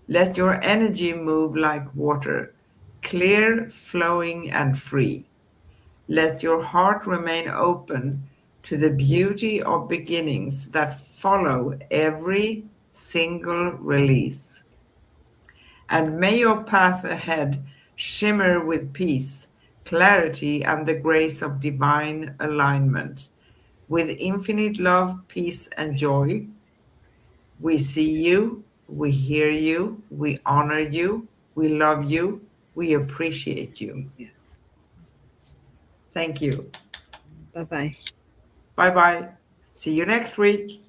Let your energy move like water, clear, flowing, and free. Let your heart remain open to the beauty of beginnings that follow every single release. And may your path ahead shimmer with peace, clarity, and the grace of divine alignment. With infinite love, peace, and joy, we see you, we hear you, we honor you, we love you, we appreciate you. Thank you. Bye bye. Bye bye. See you next week.